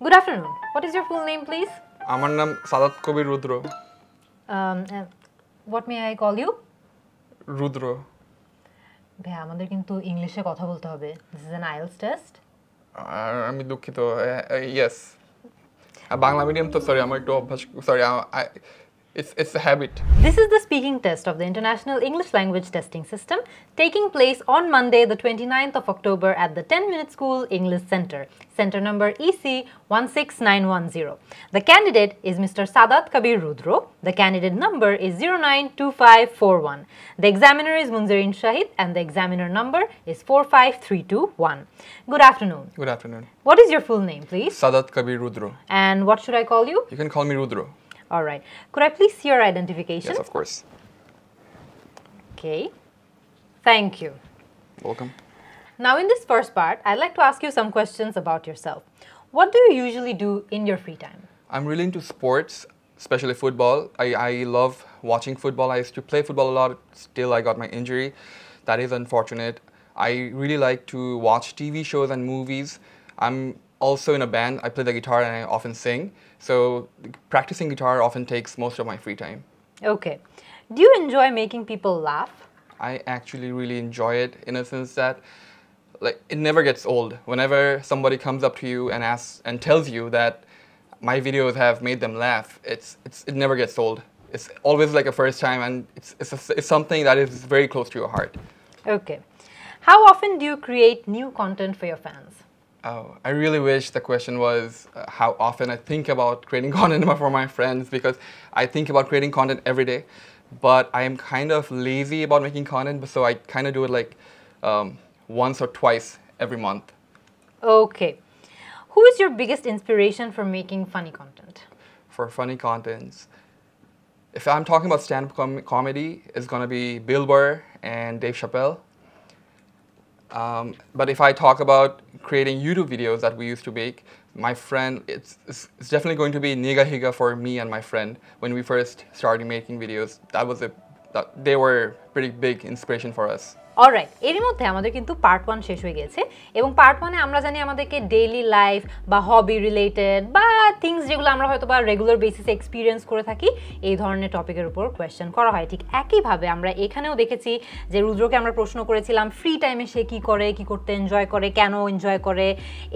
Good afternoon. What is your full name, please? আমার নাম সাদাত কবির রুদ্র। What may I call you? রুদ্র। ভাই আমাদের কিন্তু ইংলিশে কথা বলতে হবে. This is an IELTS test. আমি দুঃখিত। Yes. বাংলা মিডিয়াম তো সরি আমার একটু অভ্যাস sorry it's a habit. This is the speaking test of the International English Language Testing System taking place on Monday the 29th of October at the 10-minute school English Center. Center number EC 16910. The candidate is Mr. Sadat Kabir Rudro. The candidate number is 092541. The examiner is Munzereen Shahid and the examiner number is 45321. Good afternoon. Good afternoon. What is your full name, please? Sadat Kabir Rudro. And what should I call you? You can call me Rudro. All right. Could I please see your identification? Yes, of course. Okay. Thank you. Welcome. Now, in this first part, I'd like to ask you some questions about yourself. What do you usually do in your free time? I'm really into sports, especially football. I love watching football. I used to play football a lot. Still, I got my injury. That is unfortunate. I really like to watch TV shows and movies. I'm also in a band. I play the guitar and I often sing. So practicing guitar often takes most of my free time. Okay. Do you enjoy making people laugh? I actually really enjoy it in a sense that it never gets old. Whenever somebody comes up to you and asks and tells you that my videos have made them laugh, it never gets old. It's always like a first time, and it's something that is very close to your heart. Okay. How often do you create new content for your fans? Oh, I really wish the question was how often I think about creating content for my friends, because I think about creating content every day, but I am kind of lazy about making content, so I kind of do it like once or twice every month. Okay. Who is your biggest inspiration for making funny content? For funny contents, if I'm talking about stand-up comedy, it's going to be Bill Burr and Dave Chappelle. But if I talk about creating YouTube videos that we used to make, my friend, it's definitely going to be Niga Higa for me and my friend. When we first started making videos, they were pretty big inspiration for us. Alright, এর মধ্যে আমাদের কিন্তু part 1 শেষ হয়ে গেছে এবং part 1 এ আমরা জানি আমাদেরকে ডেইলি লাইফ বা হবি রিলেটেড বা থিংস যেগুলো আমরা হয়তো বা রেগুলার বেসিসে এক্সপেরিয়েন্স করে থাকি এই ধরনের টপিকের উপর কোয়েশ্চেন করা হয়। ঠিক একইভাবে আমরা এখানেও দেখেছি যে রুদ্রকে আমরা প্রশ্ন করেছিলাম ফ্রি টাইমে সে কী করে, কী করতে এনজয় করে, কেন এনজয় করে,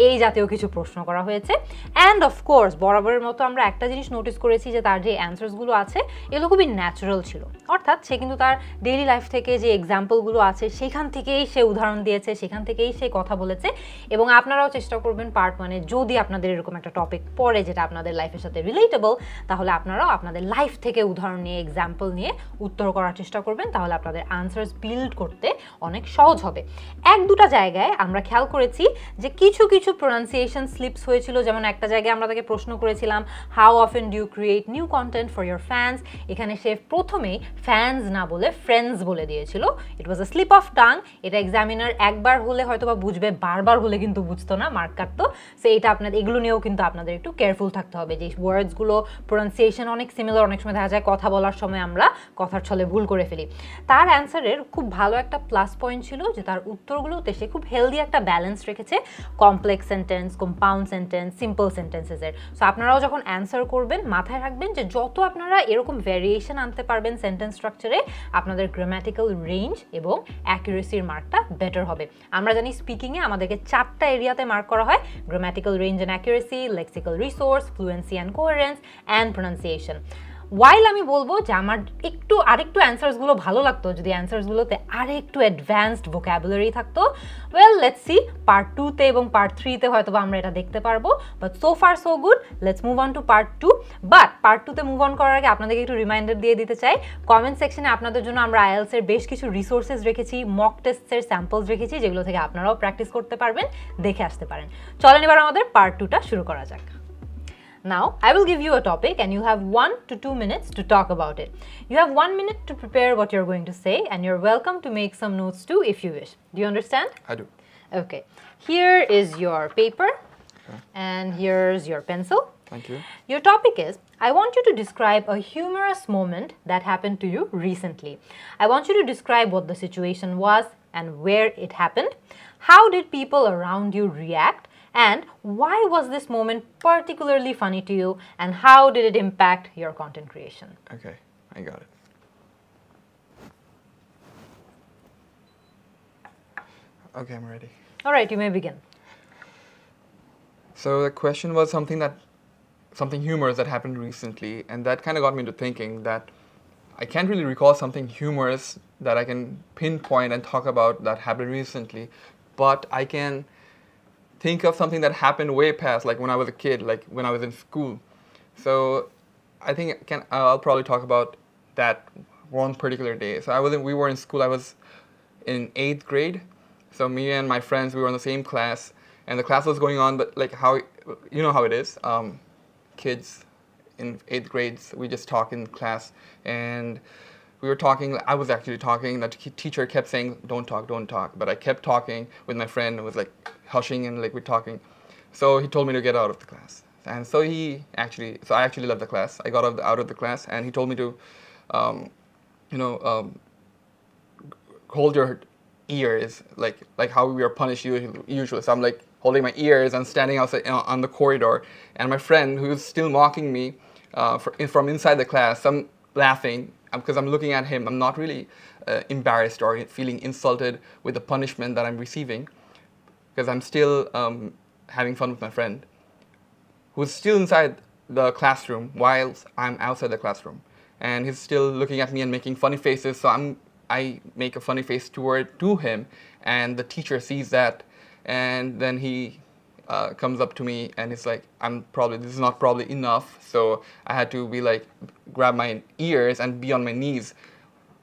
এই জাতীয় কিছু প্রশ্ন করা হয়েছে। অ্যান্ড অফকোর্স বরাবরের মতো আমরা একটা জিনিস নোটিস করেছি যে তার যে অ্যান্সার্সগুলো আছে এগুলো খুবই ন্যাচারাল ছিল, অর্থাৎ সে কিন্তু তার ডেইলি লাইফ থেকে যে এক্সাম্পলগুলো আছে সেখান থেকেই সে উদাহরণ দিয়েছে, সেখান থেকেই সে কথা বলেছে। এবং আপনারাও চেষ্টা করবেন পার্ট 1-এ যদি আপনাদের এরকম একটা টপিক পড়ে যেটা আপনাদের লাইফের সাথে রিলেটেবল, তাহলে আপনারাও আপনাদের লাইফ থেকে উদাহরণ নিয়ে এক্সাম্পল নিয়ে উত্তর করার চেষ্টা করবেন, তাহলে আপনাদের আনসার্স বিল্ড করতে অনেক সহজ হবে। এক দুটা জায়গায় আমরা খেয়াল করেছি যে কিছু কিছু প্রোনাউন্সিয়েশন স্লিপস হয়েছিল, যেমন একটা জায়গায় আমরা তাকে প্রশ্ন করেছিলাম how often do you create new content for your fans, এখানে সে প্রথমেই ফ্যান্স না বলে ফ্রেন্ডস বলে দিয়েছিল। It was a slip of tongue. এটা এক্সামিনার একবার হলে হয়তো বা বুঝবে, বারবার হলে কিন্তু বুঝতো না, মার্ক কাটতো। সো এটা আপনাদের এগুলো নিয়েও কিন্তু আপনাদের একটু কেয়ারফুল থাকতে হবে যে ওয়ার্ডসগুলো প্রোনাউন্সিয়েশন অনেক সিমিলার, অনেক সময় দেখা যায় কথা বলার সময় আমরা কথার ছলে ভুল করে ফেলি। তার অ্যান্সারের খুব ভালো একটা প্লাস পয়েন্ট ছিল যে তার উত্তরগুলোতে সে খুব হেলদি একটা ব্যালেন্স রেখেছে complex sentence, compound sentence, simple সেন্টেন্সেসের। সো আপনারাও যখন অ্যান্সার করবেন মাথায় রাখবেন যে যত আপনারা এরকম ভ্যারিয়েশন আনতে পারবেন সেন্টেন্স স্ট্রাকচারে আপনাদের গ্রামাটিক্যাল রেঞ্জ এবং অ্যাকুরেসির মার্কটা বেটার হবে। আমরা জানি স্পিকিংয়ে আমাদেরকে 4টা এরিয়াতে মার্ক করা হয়: grammatical range and accuracy, lexical resource, fluency and coherence and pronunciation. While আমি বলবো যে আমার আরেকটু অ্যান্সার্সগুলো ভালো লাগতো যদি অ্যান্সার্সগুলোতে আরেকটু অ্যাডভান্সড ভোক্যাবুলারি থাকতো। ওয়েল লেটস সি পার্ট 2-তে এবং পার্ট 3-তে হয়তো আমরা এটা দেখতে পারবো, but so far so good. Let's move on to part 2। But part 2-তে মুভ অন করার আগে আপনাদেরকে একটু রিমাইন্ডার দিয়ে দিতে চাই, কমেন্ট সেকশনে আপনাদের জন্য আমরা আইএলটিএস এর বেশ কিছু রিসোর্সেস রেখেছি, মক টেস্টসের স্যাম্পলস রেখেছি, যেগুলো থেকে আপনারাও প্র্যাকটিস করতে পারবেন, দেখে আসতে পারেন। চলেন এবার আমাদের পার্ট 2টা শুরু করা যাক। Now, I will give you a topic and you have 1 to 2 minutes to talk about it. You have 1 minute to prepare what you're going to say and you're welcome to make some notes too if you wish. Do you understand? I do. Okay. Here is your paper and here's your pencil. Thank you. Your topic is, I want you to describe a humorous moment that happened to you recently. I want you to describe what the situation was and where it happened. How did people around you react? and why was this moment particularly funny to you and how did it impact your content creation? Okay, I got it. Okay, I'm ready. All right, you may begin. So the question was something humorous that happened recently, and that kind of got me into thinking that I can't really recall something humorous that I can pinpoint and talk about that happened recently, but I can think of something that happened way past, like when I was a kid, like when I was in school. So I think I'll probably talk about that one particular day. So we were in school. I was in 8th grade. So me and my friends, we were in the same class, and the class was going on, but like you know how it is. Kids in 8th grades, we just talk in class, and we were talking. I was actually talking. The teacher kept saying, "Don't talk, don't talk," but I kept talking with my friend. It was like hushing and like we're talking. So he told me to get out of the class, and so I actually left the class. I got out of the class, and he told me to, hold your ears, like how we are punished usually. So I'm like holding my ears and standing outside on the corridor, and my friend, who's still mocking me from inside the class, I'm laughing because I'm looking at him. I'm not really embarrassed or feeling insulted with the punishment that I'm receiving, because I'm still having fun with my friend, who's still inside the classroom while I'm outside the classroom, and he's still looking at me and making funny faces. So I make a funny face to him, and the teacher sees that, and then he comes up to me and he's like, this is not probably enough. So I had to be like, grab my ears and be on my knees.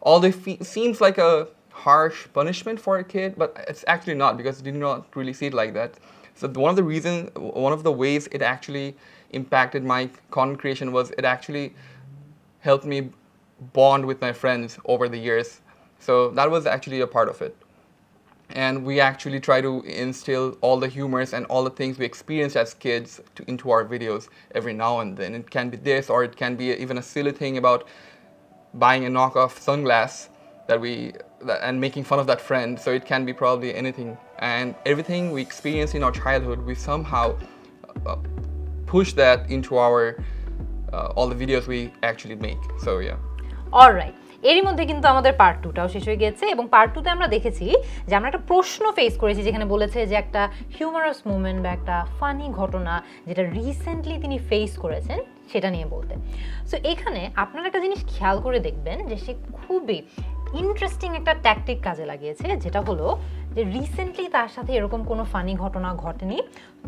Although it seems like a harsh punishment for a kid, but it's actually not, because I did not really see it like that. So one of the ways it actually impacted my content creation was it actually helped me bond with my friends over the years. So that was actually a part of it. And we actually try to instill all the humors and all the things we experienced as kids into our videos every now and then. It can be this, or it can be even a silly thing about buying a knockoff sunglass and making fun of that friend. So it can be probably anything. And everything we experienced in our childhood, we somehow push that into all the videos we actually make. So yeah. All right. এরই মধ্যে কিন্তু আমাদের part 2টাও শেষ হয়ে গেছে, এবং part 2তে আমরা দেখেছি যে আমরা একটা প্রশ্ন ফেস করেছি যেখানে বলেছে যে একটা হিউমারাস মোমেন্ট বা একটা ফানি ঘটনা যেটা রিসেন্টলি তিনি ফেস করেছেন সেটা নিয়ে বলতে। সো এখানে আপনারা একটা জিনিস খেয়াল করে দেখবেন যে সে খুবই ইন্টারেস্টিং একটা ট্যাকটিক কাজে লাগিয়েছে, যেটা হলো যে রিসেন্টলি তার সাথে এরকম কোনো ফানি ঘটনা ঘটেনি,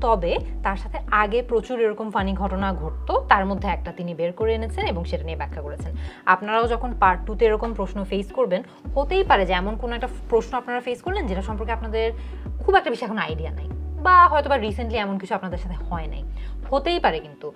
তবে তার সাথে আগে প্রচুর এরকম ফানি ঘটনা ঘটতো, তার মধ্যে একটা তিনি বের করে এনেছেন এবং সেটা নিয়ে ব্যাখ্যা করেছেন। আপনারাও যখন পার্ট 2তে এরকম প্রশ্ন ফেস করবেন, হতেই পারে যে এমন কোনো একটা প্রশ্ন আপনারা ফেস করলেন যেটা সম্পর্কে আপনাদের খুব একটা বেশি এখন আইডিয়া নাই, বা হয়তো বা রিসেন্টলি এমন কিছু আপনাদের সাথে হয় নাই, হতেই পারে। কিন্তু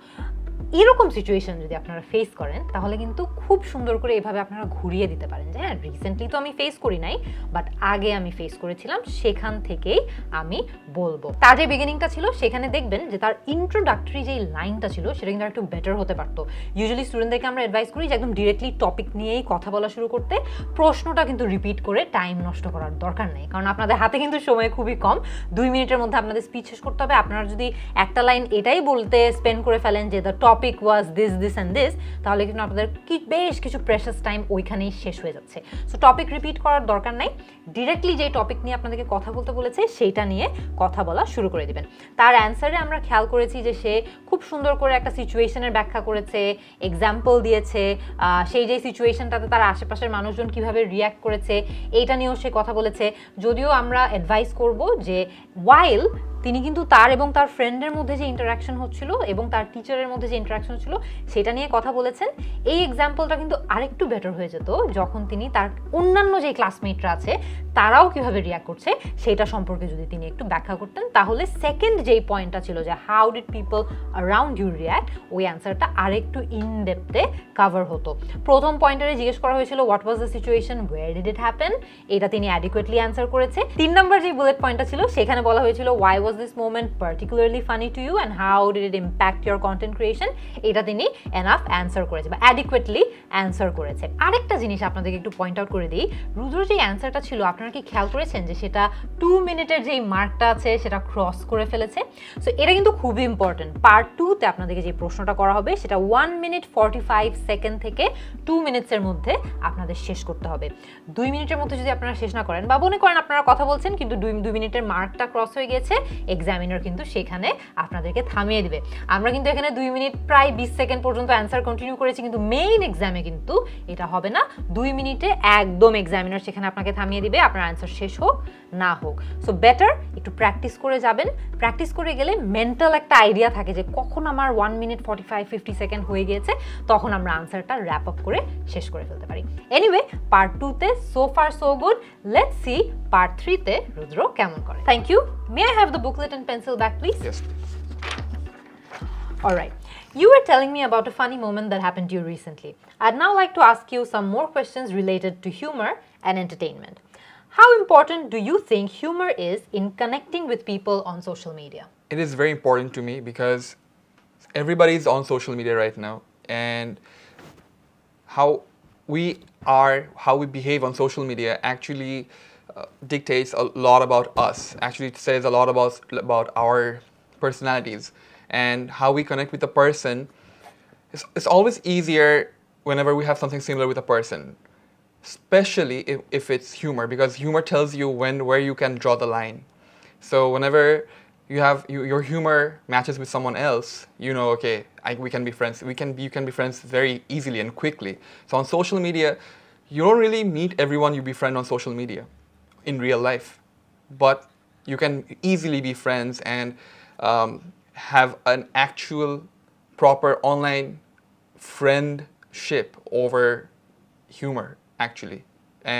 এরকম সিচুয়েশন যদি আপনারা ফেস করেন তাহলে কিন্তু খুব সুন্দর করে এভাবে আপনারা ঘুরিয়ে দিতে পারেন যে হ্যাঁ, রিসেন্টলি তো আমি ফেস করি নাই, বাট আগে আমি ফেস করেছিলাম, সেখান থেকেই আমি বলবো। তার যে বিগিনিংটা ছিল সেখানে দেখবেন যে তার ইন্ট্রোডাক্টরি যে লাইনটা ছিল সেটা কিন্তু একটু বেটার হতে পারতো। ইউজুয়ালি স্টুডেন্টদেরকে আমরা অ্যাডভাইস করি যে একদম ডিরেক্টলি টপিক নিয়েই কথা বলা শুরু করতে, প্রশ্নটা কিন্তু রিপিট করে টাইম নষ্ট করার দরকার নেই, কারণ আপনাদের হাতে কিন্তু সময় খুবই কম, 2 মিনিটের মধ্যে আপনাদের স্পিচ শেষ করতে হবে। আপনারা যদি একটা লাইন এটাই বলতে স্পেন্ড করে ফেলেন যে the topic was this and this, তাহলে কিন্তু আপনাদের বেশ কিছু প্রেশাস টাইম ওইখানেই শেষ হয়ে যাচ্ছে। সো টপিক রিপিট করার দরকার নাই, ডিরেক্টলি যে টপিক নিয়ে আপনাদেরকে কথা বলতে বলেছে সেইটা নিয়ে কথা বলা শুরু করে দিবেন। তার অ্যান্সারে আমরা খেয়াল করেছি যে সে খুব সুন্দর করে একটা সিচুয়েশনের ব্যাখ্যা করেছে, এক্সাম্পল দিয়েছে, সেই যে সিচুয়েশনটাতে তার আশেপাশের মানুষজন কিভাবে রিয়্যাক্ট করেছে এইটা নিয়েও সে কথা বলেছে। যদিও আমরা অ্যাডভাইস করব যে ওয়াইল তিনি কিন্তু তার এবং তার ফ্রেন্ডের মধ্যে যে ইন্টারাকশন হচ্ছিল এবং তার টিচারের মধ্যে যে ইন্টারাকশন হচ্ছিল সেটা নিয়ে কথা বলেছেন, এই এক্সাম্পলটা কিন্তু আরেকটু বেটার হয়ে যেত যখন তিনি তার অন্যান্য যে ক্লাসমেটরা আছে তারাও কিভাবে রিয়াক্ট করছে সেটা সম্পর্কে যদি তিনি একটু ব্যাখ্যা করতেন, তাহলে সেকেন্ড যেই পয়েন্টটা ছিল যে how did people around you react, ওই অ্যান্সারটা আরেকটু ইন ডেপথে কাভার হতো। প্রথম পয়েন্টারে জিজ্ঞেস করা হয়েছিল what was the situation, wire did it happen, এটা তিনি অ্যাডিকুয়েটলি অ্যান্সার করেছে। 3 নম্বর যে বুলেট পয়েন্টটা ছিল সেখানে বলা হয়েছিল Y was this moment particularly funny to you and how did it impact your content creation? এটা তিনি enough answer করেছে বা adequately answer করেছে। আরেকটা জিনিস আপনাদেরকে একটু পয়েন্ট আউট করে দিই, রুদ্র যে অ্যান্সারটা ছিল আপনারা কি খেয়াল করেছেন যে সেটা 2 মিনিটের যেই মার্কটা আছে সেটা ক্রস করে ফেলেছে। সো এটা কিন্তু খুবই ইম্পর্টেন্ট। পার্ট 2তে আপনাদেরকে যে প্রশ্নটা করা হবে সেটা 1 মিনিট 45 সেকেন্ড থেকে 2 মিনিটসের মধ্যে আপনাদের শেষ করতে হবে। 2 মিনিটের মধ্যে যদি আপনারা শেষ না করেন বা মনে করেন আপনারা কথা বলছেন কিন্তু 2 মিনিটের মার্কটা ক্রস হয়ে গেছে, এক্সামিনার কিন্তু সেখানে আপনাদেরকে থামিয়ে দিবে। আমরা কিন্তু এখানে 2 মিনিট প্রায় 20 সেকেন্ড পর্যন্ত অ্যান্সার কন্টিনিউ করেছি, কিন্তু মেইন এক্সামে কিন্তু এটা হবে না। 2 মিনিটে একদম এক্সামিনার সেখানে আপনাকে থামিয়ে দিবে, আপনার অ্যান্সার শেষ হোক না হোক। সো বেটার একটু প্র্যাকটিস করে যাবেন। প্র্যাকটিস করে গেলে মেন্টাল একটা আইডিয়া থাকে যে কখন আমার 1 মিনিট 45-50 সেকেন্ড হয়ে গিয়েছে, তখন আমরা আনসারটা র্যাপ আপ করে শেষ করে ফেলতে পারি। এনিওয়ে, পার্ট 2তে so far so good. Let's see part 3তে রুদ্র কেমন করে। Thank you. May I have the booklet and pencil back please? Yes, please. Alright, you were telling me about a funny moment that happened to you recently. I'd now like to ask you some more questions related to humor and entertainment. How important do you think humor is in connecting with people on social media? It is very important to me because everybody is on social media right now, and how we behave on social media actually dictates a lot about us. Actually, it says a lot about our personalities and how we connect with a person. It's always easier whenever we have something similar with a person, especially if it's humor, because humor tells you where you can draw the line. So whenever your humor matches with someone else, you know, okay, we can be friends. You can be friends very easily and quickly. So on social media, you don't really meet everyone you befriend on social media in real life, but you can easily be friends and have an actual proper online friendship over humor actually.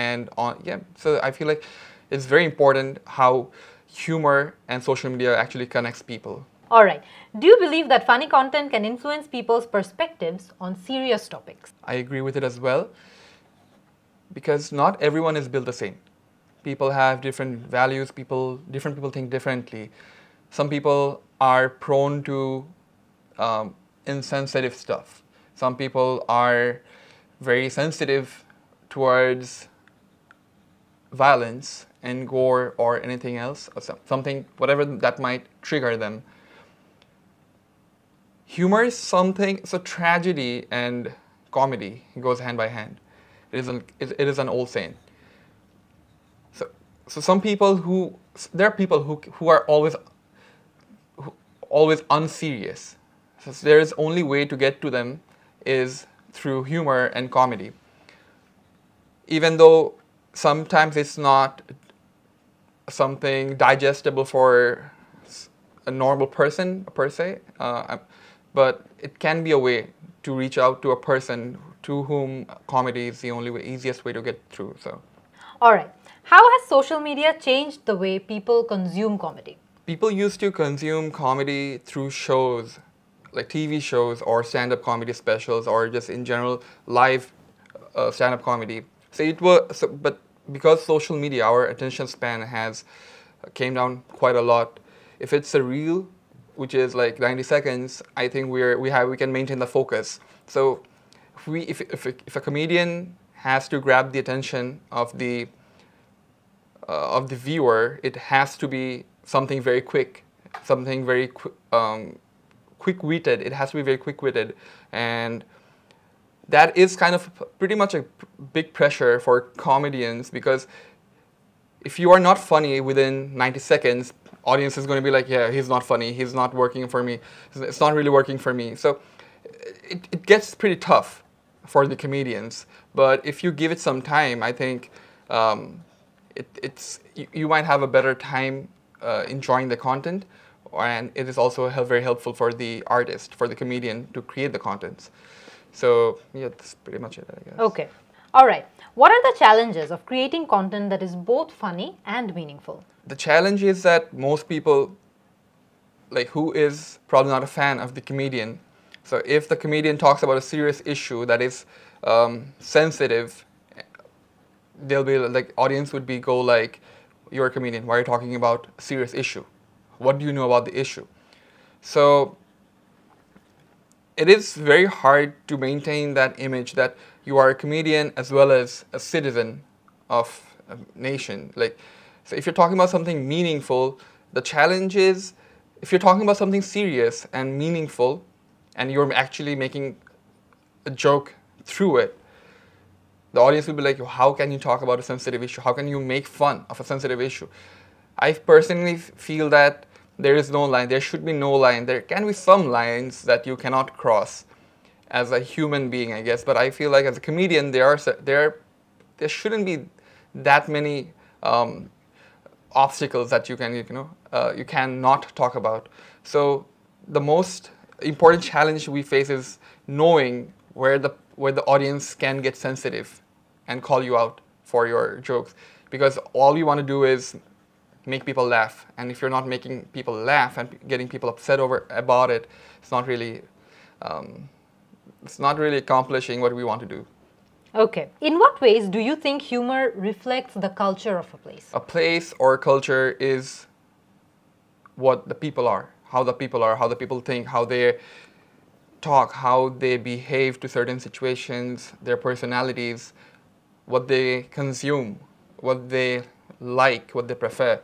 And so I feel like it's very important how humor and social media actually connects people. Alright, do you believe that funny content can influence people's perspectives on serious topics? I agree with it as well, because not everyone is built the same. People have different values, different people think differently. Some people are prone to insensitive stuff. Some people are very sensitive towards violence and gore or anything else, or something, whatever that might trigger them. Humor is something, so tragedy and comedy goes hand by hand. It is an old saying. So there are people who are always unserious. So there is only way to get to them is through humor and comedy. Even though sometimes it's not something digestible for a normal person per se, but it can be a way to reach out to a person to whom comedy is the easiest way to get through. So, all right, how has social media changed the way people consume comedy? People used to consume comedy through shows, like TV shows or stand-up comedy specials, or just in general live stand-up comedy. But because social media, our attention span has came down quite a lot. If it's a reel, which is like 90 seconds, I think we can maintain the focus. So if a comedian has to grab the attention of the viewer, it has to be something very quick, something very quick-witted. It has to be very quick-witted, and that is kind of pretty much a big pressure for comedians, because if you are not funny within 90 seconds, audience is going to be like, yeah, he's not funny, he's not working for me, it's not really working for me. So it gets pretty tough for the comedians. But if you give it some time, I think you might have a better time enjoying the content, and it is also very helpful for the artist, for the comedian, to create the contents. So yeah, that's pretty much it, I guess. Okay. All right. What are the challenges of creating content that is both funny and meaningful? The challenge is that most people, like, who is probably not a fan of the comedian. So if the comedian talks about a serious issue that is sensitive, they'll be like, audience would go like, you're a comedian, why are you talking about a serious issue? what do you know about the issue? So it is very hard to maintain that image that you are a comedian as well as a citizen of a nation. Like, so if you're talking about something meaningful, the challenge is if you're talking about something serious and meaningful and you're actually making a joke through it, the audience will be like, how can you talk about a sensitive issue? How can you make fun of a sensitive issue? I personally feel that there is no line. There should be no line. There can be some lines that you cannot cross as a human being, I guess. But I feel like as a comedian, there shouldn't be that many obstacles that you cannot talk about. So the most important challenge we face is knowing where the audience can get sensitive and call you out for your jokes, because all you want to do is make people laugh, and if you're not making people laugh and getting people upset about it, it's not really accomplishing what we want to do. Okay. In what ways do you think humor reflects the culture of a place? A place or a culture is what the people are, how the people think, how they talk, how they behave to certain situations, their personalities, what they consume, what they like, what they prefer.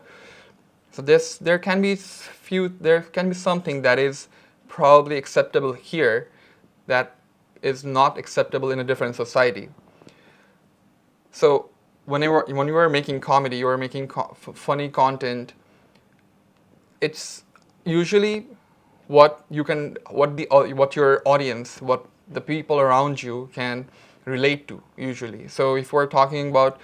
So there can be something that is probably acceptable here that is not acceptable in a different society. So when you are making comedy, you are making funny content, it's usually what your audience, what the people around you can relate to usually. So if we're talking about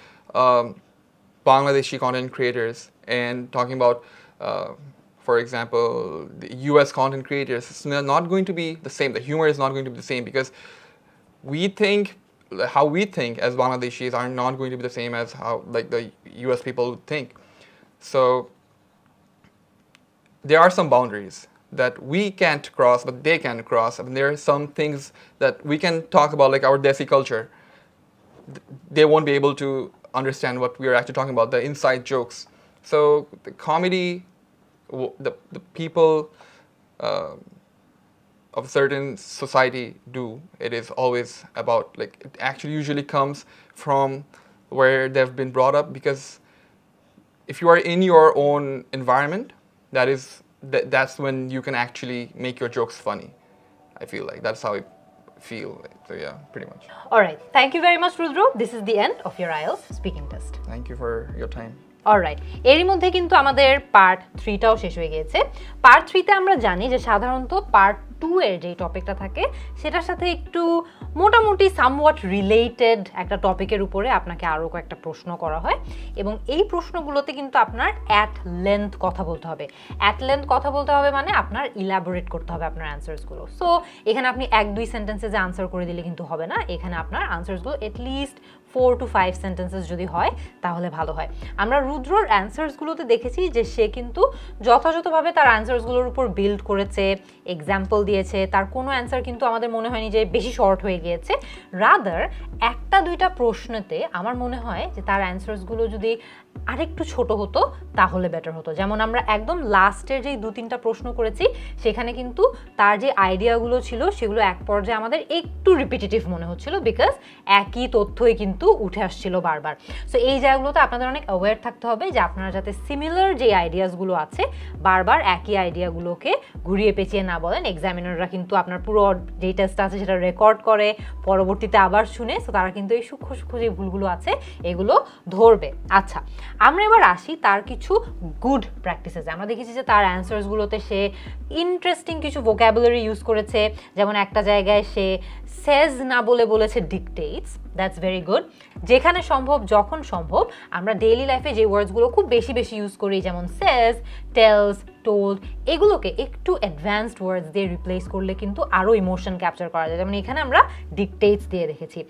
Bangladeshi content creators and talking about, for example, the US content creators, it's not going to be the same. The humor is not going to be the same because how we think as Bangladeshis are not going to be the same as how like the US people think. So there are some boundaries that we can't cross, but they can cross. I mean, there are some things that we can talk about, like our Desi culture. They won't be able to understand what we are actually talking about, the inside jokes. So the comedy, the people of certain society do, it is always about, like, it actually usually comes from where they've been brought up, because if you are in your own environment, that's when you can actually make your jokes funny. I feel like that's how I feel. So yeah, pretty much. All right. Thank you very much, Rudro. This is the end of your IELTS speaking test. Thank you for your time. Alright, এরই মধ্যে কিন্তু আমাদের part 3টাও শেষ হয়ে গিয়েছে। Part 3তে আমরা জানি যে সাধারণত পার্ট 2 এর যে টপিকটা থাকে সেটার সাথে একটু মোটামুটি সামওয়াট রিলেটেড একটা টপিকের উপরে আপনাকে আরও কয়েকটা প্রশ্ন করা হয়, এবং এই প্রশ্নগুলোতে কিন্তু আপনার অ্যাট লেন্থ কথা বলতে হবে। অ্যাট লেন্থ কথা বলতে হবে মানে আপনার ইলাবোরেট করতে হবে আপনার অ্যান্সার্সগুলো। সো এখানে আপনি 1-2 সেন্টেন্সে যে আনসার করে দিলে কিন্তু হবে না, এখানে আপনার আনসার্সগুলো এটলিস্ট 4 to 5 সেন্টেন্সেস যদি হয় তাহলে ভালো হয়। আমরা রুদ্রর অ্যান্সার্সগুলোতে দেখেছি যে সে কিন্তু যথাযথভাবে তার অ্যান্সার্সগুলোর উপর বিল্ড করেছে, এক্সাম্পল দিয়েছে, তার কোনো অ্যান্সার কিন্তু আমাদের মনে হয়নি যে বেশি শর্ট হয়ে গিয়েছে। রাদার 1-2টা প্রশ্নতে আমার মনে হয় যে তার অ্যান্সার্সগুলো যদি আরেকটু ছোট হতো তাহলে বেটার হতো। যেমন আমরা একদম লাস্টের যেই 2-3টা প্রশ্ন করেছি সেখানে কিন্তু তার যে আইডিয়াগুলো ছিল সেগুলো এক পর্যায়ে আমাদের একটু রিপিটেটিভ মনে হচ্ছিল, বিকজ একই তথ্যই কিন্তু উঠে আসছিল বারবার। সো এই জায়গাগুলোতে আপনাদের অনেক অ্যাওয়্যার থাকতে হবে যে আপনারা যাতে সিমিলার যে আইডিয়াসগুলো আছে বারবার একই আইডিয়াগুলোকে ঘুরিয়ে পেঁচিয়ে না বলেন। এক্সামিনাররা কিন্তু আপনার পুরো যে টেস্টটা আছে সেটা রেকর্ড করে পরবর্তীতে আবার শুনে, সো তারা কিন্তু এই সূক্ষ্ম সূক্ষ্ম যে ভুলগুলো আছে এগুলো ধরবে। আচ্ছা, আমরা এবার আসি তার কিছু গুড প্র্যাকটিসেস। আমরা দেখেছি যে তার অ্যান্সার্সগুলোতে সে ইন্টারেস্টিং কিছু ভোক্যাবুলারি ইউজ করেছে, যেমন একটা জায়গায় সে সেজ না বলেছে ডিকটেটস, দ্যাটস ভেরি গুড। যেখানে সম্ভব, যখন সম্ভব, আমরা ডেইলি লাইফে যে ওয়ার্ডসগুলো খুব বেশি ইউজ করি যেমন সেজ, টেলস, টোল্ড, এগুলোকে একটু অ্যাডভান্সড ওয়ার্ডস দিয়ে রিপ্লেস করলে কিন্তু আরও ইমোশন ক্যাপচার করা যায়। যেমন এখানে আমরা ডিকটেটস দিয়ে রেখেছি।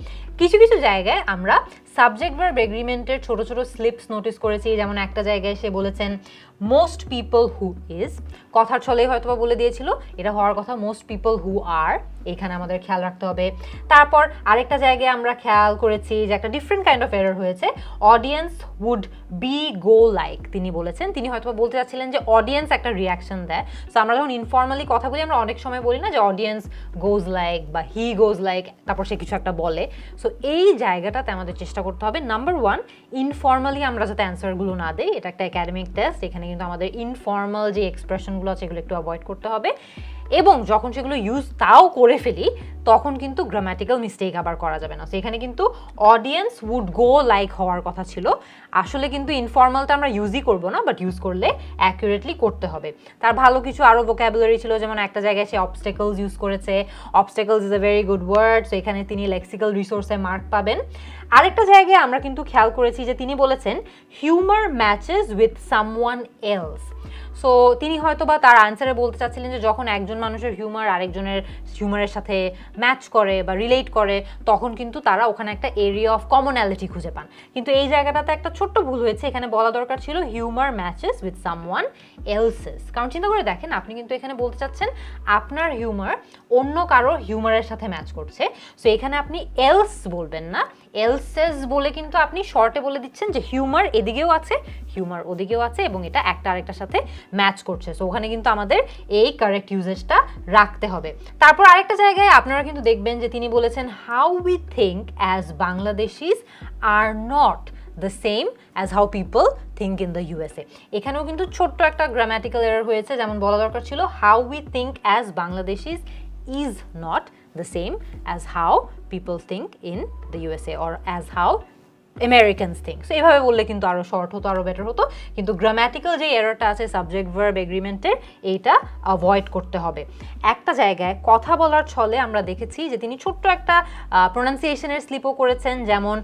কিছু কিছু জায়গায় আমরা সাবজেক্ট ভার্ব এগ্রিমেন্টের ছোট ছোট স্লিপস নোটিস করেছি, যেমন একটা জায়গায় সে বলেছেন মোস্ট পিপল হু ইজ, কথার ছলেই হয়তো বলে দিয়েছিল এটা হওয়ার কথা মোস্ট পিপল হু আর, এখানে আমাদের খেয়াল রাখতে হবে। তারপর আরেকটা জায়গায় আমরা খেয়াল খেয়াল করেছি যে একটা ডিফারেন্ট কাইন্ড অফ এরর হয়েছে। Audience would be go like তিনি বলেছেন, তিনি হয়তো বলতে চাচ্ছিলেন যে অডিয়েন্স একটা রিয়াকশন দেয়। সো আমরা যখন ইনফর্মালি কথা বলি আমরা অনেক সময় বলি না যে অডিয়েন্স গোজ লাইক বা হি গোজ লাইক, তারপর সে কিছু একটা বলে। সো এই জায়গাটাতে আমাদের চেষ্টা করতে হবে নাম্বার 1 ইনফর্মালি আমরা যাতে অ্যান্সারগুলো না দেই। এটা একটা একাডেমিক টেস্ট, এখানে কিন্তু আমাদের ইনফর্মাল যে এক্সপ্রেশনগুলো আছে এগুলো একটু অ্যাভয়েড করতে হবে। এবং যখন সেগুলো ইউজ তাও করে ফেলি তখন কিন্তু গ্রামাটিক্যাল মিস্টেক আবার করা যাবে না। সো এখানে কিন্তু অডিয়েন্স উড গো লাইক হওয়ার কথা ছিল, আসলে কিন্তু ইনফর্মালটা আমরা ইউজই করবো না, বাট ইউজ করলে অ্যাকুরেটলি করতে হবে। তার ভালো কিছু আরও ভোকাবুলারি ছিল, যেমন একটা জায়গায় সে অবস্টেকলস ইউজ করেছে, obstacles is a very good word, so এখানে তিনি লেক্সিক্যাল রিসোর্সে মার্ক পাবেন। আরেকটা জায়গায় আমরা কিন্তু খেয়াল করেছি যে তিনি বলেছেন humour matches with someone else. So তিনি হয়তো বা তার আনসারে বলতে চাচ্ছিলেন যে যখন একজন মানুষের হিউমার আরেকজনের হিউমারের সাথে ম্যাচ করে বা রিলেট করে তখন কিন্তু তারা ওখানে একটা এরিয়া অফ কমনালিটি খুঁজে পান। কিন্তু এই জায়গাটাতে একটা ছোট্ট ভুল হয়েছে, এখানে বলা দরকার ছিল humour matches with someone else's. কারণ চিন্তা করে দেখেন, আপনি কিন্তু এখানে বলতে চাচ্ছেন আপনার হিউমার অন্য কারো হিউমারের সাথে ম্যাচ করছে। সো এখানে আপনি এলস বলবেন না, এলসেস বলে কিন্তু আপনি শর্টে বলে দিচ্ছেন যে হিউমার এদিকেও আছে, হিউমার ওদিকেও আছে এবং এটা একটা আরেকটার সাথে ম্যাচ করছে। সো ওখানে কিন্তু আমাদের এই কারেক্ট ইউজেজটা রাখতে হবে। তারপর আরেকটা জায়গায় আপনারা কিন্তু দেখবেন যে তিনি বলেছেন how we think as বাংলাদেশিস are not the same as how people think in the USA। এখানেও কিন্তু ছোট্ট একটা গ্রামাটিক্যাল এরর হয়েছে, যেমন বলা দরকার ছিল how we think as Bangladeshis is not the same as how people think in the USA or as how Americans think। So এইভাবে বললে কিন্তু আরও শর্ট হতো, আরও বেটার হতো। কিন্তু গ্রামাটিক্যাল যে এররটা আছে সাবজেক্ট ভার্ব এগ্রিমেন্টের, এইটা অ্যাভয়েড করতে হবে। একটা জায়গায় কথা বলার ছলে আমরা দেখেছি যে তিনি ছোট্ট একটা প্রোনাউন্সিয়েশনের স্লিপও করেছেন, যেমন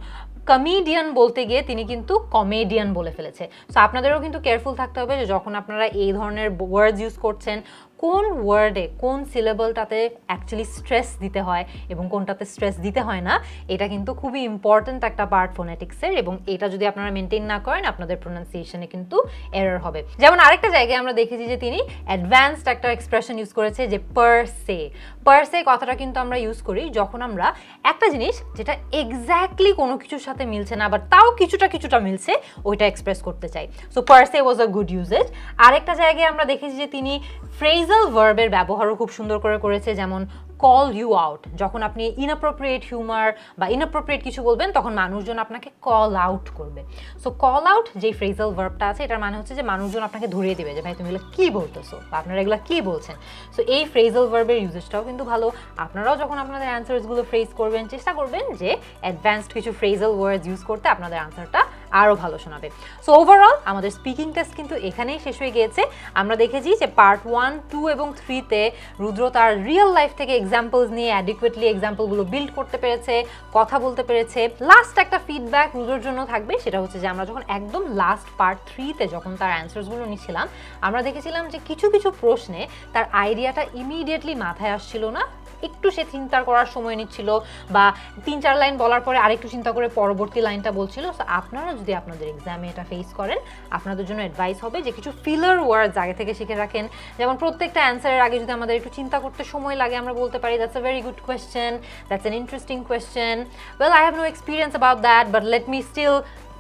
কমেডিয়ান বলতে গিয়ে তিনি কিন্তু কমেডিয়ান বলে ফেলেছে। সো আপনাদেরও কিন্তু কেয়ারফুল থাকতে হবে যে যখন আপনারা এই ধরনের ওয়ার্ডস ইউজ করছেন কোন ওয়ার্ডে কোন সিলেবলটাতে অ্যাকচুয়ালি স্ট্রেস দিতে হয় এবং কোনটাতে স্ট্রেস দিতে হয় না। এটা কিন্তু খুবই ইম্পর্ট্যান্ট একটা পার্ট ফোনেটিক্সের, এবং এটা যদি আপনারা মেনটেন না করেন আপনাদের প্রোনাউন্সিয়েশনে কিন্তু এরর হবে। যেমন আরেকটা জায়গায় আমরা দেখেছি যে তিনি অ্যাডভান্সড একটা এক্সপ্রেশন ইউজ করেছে যে পার সে। পার সে কথাটা কিন্তু আমরা ইউজ করি যখন আমরা একটা জিনিস যেটা এক্স্যাক্টলি কোনো কিছুর সাথে মিলছে না বাট তাও কিছুটা মিলছে ওইটা এক্সপ্রেস করতে চাই। So per say was a good uses. আরেকটা জায়গায় আমরা দেখেছি যে তিনি ফ্রেজাল ভার্বের ব্যবহারও খুব সুন্দর করে করেছে, যেমন কল ইউ আউট। যখন আপনি ইনঅ্যাপ্রোপ্রিয়েট হিউমার বা ইনঅ্যাপ্রোপ্রিয়েট কিছু বলবেন তখন মানুষজন আপনাকে কল আউট করবে। সো কল আউট যেই ফ্রেজাল ভার্বটা আছে এটার মানে হচ্ছে যে মানুষজন আপনাকে ধরিয়ে দেবে যে ভাই তুমি এগুলো কী বলতেছো বা আপনারা এগুলো কী বলছেন। সো এই ফ্রেজাল ভার্বের ইউজেসটাও কিন্তু ভালো। আপনারাও যখন আপনাদের অ্যান্সার্সগুলো ফ্রেজ করবেন চেষ্টা করবেন যে অ্যাডভান্সড কিছু ফ্রেজাল ওয়ার্ডস ইউজ করতে, আপনাদের অ্যান্সারটা আরও ভালো শোনাবে। সো ওভারঅল আমাদের স্পিকিং টেস্ট কিন্তু এখানেই শেষ হয়ে গিয়েছে। আমরা দেখেছি যে পার্ট 1, 2 এবং 3-তে রুদ্র তার রিয়েল লাইফ থেকে এক্সাম্পলস নিয়ে অ্যাডিকুয়েটলি এক্সাম্পলগুলো বিল্ড করতে পেরেছে, কথা বলতে পেরেছে। লাস্ট একটা ফিডব্যাক রুদ্রর জন্য থাকবে, সেটা হচ্ছে যে আমরা যখন একদম লাস্ট পার্ট 3-তে যখন তার অ্যান্সার্সগুলো নিচ্ছিলাম আমরা দেখেছিলাম যে কিছু কিছু প্রশ্নে তার আইডিয়াটা ইমিডিয়েটলি মাথায় আসছিল না, একটু সে চিন্তা করার সময় নিচ্ছিল বা 3-4 লাইন বলার পরে আরেকটু চিন্তা করে পরবর্তী লাইনটা বলছিল। সো আপনারা যদি আপনাদের এক্সামে এটা ফেস করেন আপনাদের জন্য অ্যাডভাইস হবে যে কিছু ফিলার ওয়ার্ডস আগে থেকে শিখে রাখেন। যেমন প্রত্যেকটা অ্যান্সারের আগে যদি আমাদের একটু চিন্তা করতে সময় লাগে আমরা বলতে পারি that's a very good question, that's an interesting question, well I have no experience about that but let me still,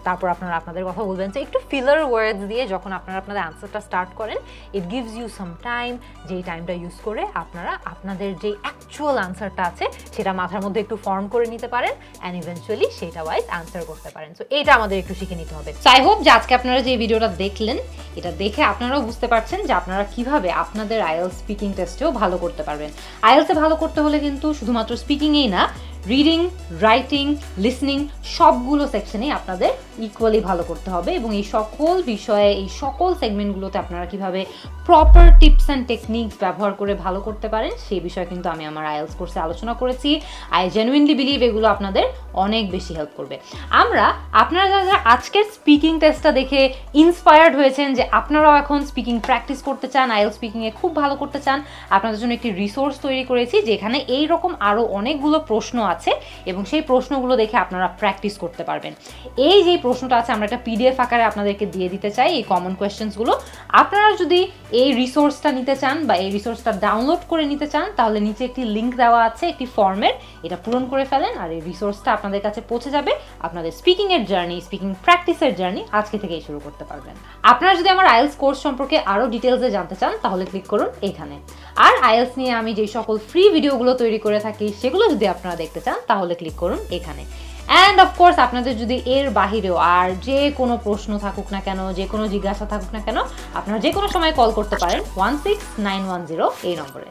তারপর আপনারা আপনাদের কথা বলবেন। তো একটু ফিলার ওয়ার্ডস দিয়ে যখন আপনারা আপনাদের অ্যান্সারটা স্টার্ট করেন it gives you some time, যেই টাইমটা ইউজ করে আপনারা আপনাদের যে অ্যাকচুয়াল অ্যান্সারটা আছে সেটা মাথার মধ্যে একটু ফর্ম করে নিতে পারেন অ্যান্ড ইভেনচুয়ালি সেটা ওয়াইজ অ্যান্সার করতে পারেন। সো এইটা আমাদের একটু শিখে নিতে হবে। সো আই হোপ যে আজকে আপনারা যে ভিডিওটা দেখলেন এটা দেখে আপনারাও বুঝতে পারছেন যে আপনারা কিভাবে আপনাদের আইএলটিএস স্পিকিং টেস্টেও ভালো করতে পারবেন। আইএলটিএসে ভালো করতে হলে কিন্তু শুধুমাত্র স্পিকিংয়েই না, রিডিং, রাইটিং, লিসনিং সবগুলো সেকশনেই আপনাদের ইকুয়ালি ভালো করতে হবে এবং এই সকল বিষয়ে এই সকল সেগমেন্টগুলোতে আপনারা কিভাবে প্রপার টিপস অ্যান্ড টেকনিকস ব্যবহার করে ভালো করতে পারেন সেই বিষয়ে কিন্তু আমি আমার আইএলটিএস কোর্সে আলোচনা করেছি। আই জেনুইনলি বিলিভ এগুলো আপনাদের অনেক বেশি হেল্প করবে। আপনারা যারা আজকের স্পিকিং টেস্টটা দেখে ইন্সপায়ার্ড হয়েছেন যে আপনারাও এখন স্পিকিং প্র্যাকটিস করতে চান, আইএলটিএস স্পিকিংয়ে খুব ভালো করতে চান, আপনাদের জন্য একটি রিসোর্স তৈরি করেছি যেখানে এইরকম আরও অনেকগুলো প্রশ্ন আছে এবং সেই প্রশ্নগুলো দেখে আপনারা প্র্যাকটিস করতে পারবেন। এই যে প্রশ্নটা আছে আমরা একটা পিডিএফ আকারে আপনাদেরকে দিয়ে দিতে চাই, এই কমন কোয়েশ্চেন্সগুলো আপনারা যদি এই রিসোর্সটা নিতে চান বা এই রিসোর্সটা ডাউনলোড করে নিতে চান, তাহলে নিচে একটি লিঙ্ক দেওয়া আছে একটি ফর্মের, এটা পূরণ করে ফেলেন আর এই রিসোর্সটা আপনাদের কাছে পৌঁছে যাবে। আপনাদের স্পিকিংয়ের জার্নি, স্পিকিং প্র্যাকটিসের জার্নি আজকে থেকেই শুরু করতে পারবেন। আপনারা যদি আমার আইএলটিএস কোর্স সম্পর্কে আরও ডিটেলসে জানতে চান তাহলে ক্লিক করুন এখানে। আর আইএলটিএস নিয়ে আমি যে সকল ফ্রি ভিডিওগুলো তৈরি করে থাকি সেগুলো যদি আপনারা দেখতে চান তাহলে ক্লিক করুন এখানে। অ্যান্ড অফকোর্স আপনাদের যদি এর বাহিরেও আর যে কোনো প্রশ্ন থাকুক না কেন, যে কোনো জিজ্ঞাসা থাকুক না কেন, আপনারা যে কোনো সময় কল করতে পারেন 16910 এই নম্বরে।